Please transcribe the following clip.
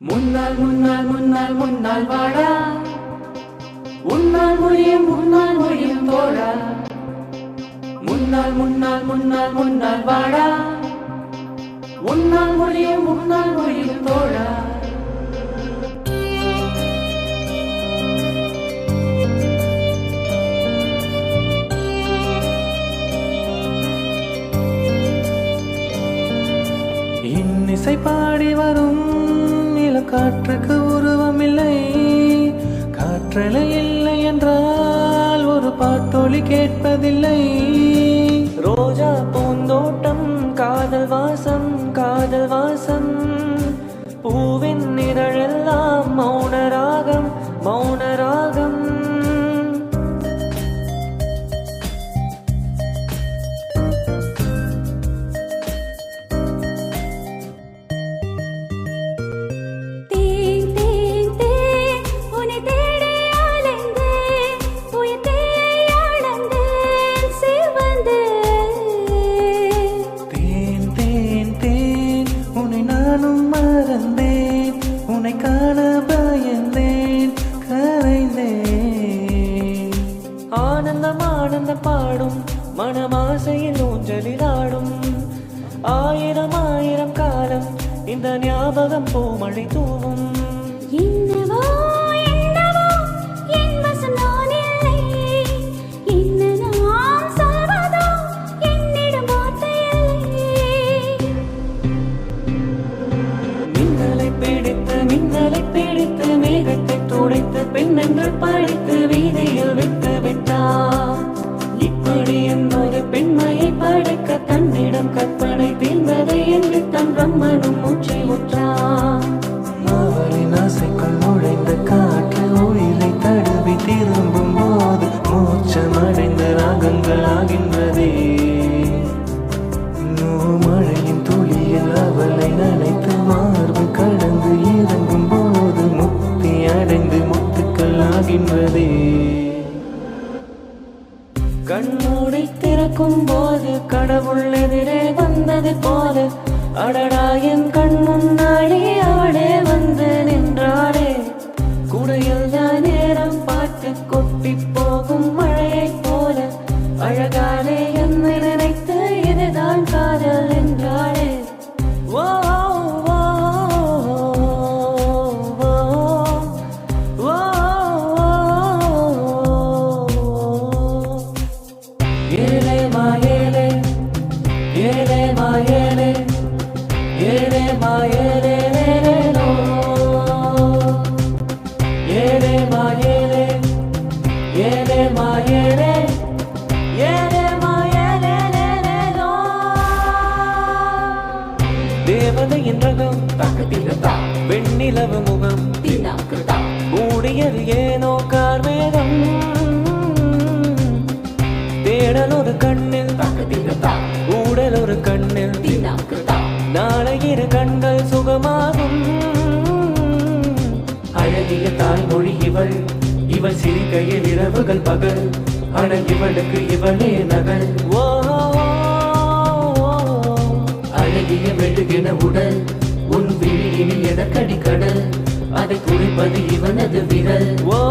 முன்னால் முன்னால் முன்னால் முன்னால் வாடா, உன்னால் முடியும் தோழா. முன்னால் முன்னால் முன்னால் முன்னால் வாடா, உன்னால் முடியும் தோழா. இன்னிசை பாடி வரும் காற்றுக்கு உருவமில்லை, காற்றலை இல்லை என்றால் ஒரு பாட்டொலி கேட்பதில்லை. ரோஜா பூந்தோட்டம் காதல் வாசம், காதல் வாசம். பூவின் நிழலெல்லாம் மௌனராகம், மௌனராகம். பாடும் மனமாசையில் ஊஞ்சலிலாடும் ஆயிரம் ஆயிரம் காலம் இந்த ஞாபகம் பூமழை தூவும். மின்னலை பிடித்து மேகத்தை துடைத்து பெண்ணென்று பழித்து வீதியில் விட்டு விட்டார். இப்படி என்னொரு பெண்மையை படைக்க தன்னிடம் கற்பனை தீர்ந்ததை என்று தன் பிரம்மனும் மூச்சை முற்றான். அவரின் ஆசைக்குள் நுழைந்த காற்று உயிரை தழுவி திரும்பும் போது மூச்சமடைந்த ராகங்கள் ஆகின்றதே. மழையின் துளியில் அவளை நனைத்து மார்பு கடந்து இறங்கும் போது முக்தி அடைந்து முத்துக்கள் ஆகின்றதே. கண்மூடி திறக்கும் போது கடவுள் எதிரே வந்தது போல அடடா என் கண் முன்னாடி அவளே வந்து நின்றாளே. குடையில் தான் நேரம் பார்த்து கொட்டி போகும் மழையை போல அழகாலே என்னை நினைத்து இதுதான் காதல் என்றாளே. ஓ தேவதையின் ரகம் வெண்ணிலவு முகம் மூடியது ஏனோ கார்மேகம். தேடல் ஒரு கண்ணில் ஊடல் ஒரு கண்ணில் நாளை இரு கண்கள் சுகமாகும். அழகிய தாய்மொழி இவள், இவள் சிரிக்கையில் இரவுகள் பகல், ஆனால் இவளுக்கு இவளே நகல். ஓ அழகிய மெழுகின உடல், உன் விழியினில் எதற்கடி கடல், அதை குறிப்பது இவனது விரல். ஓ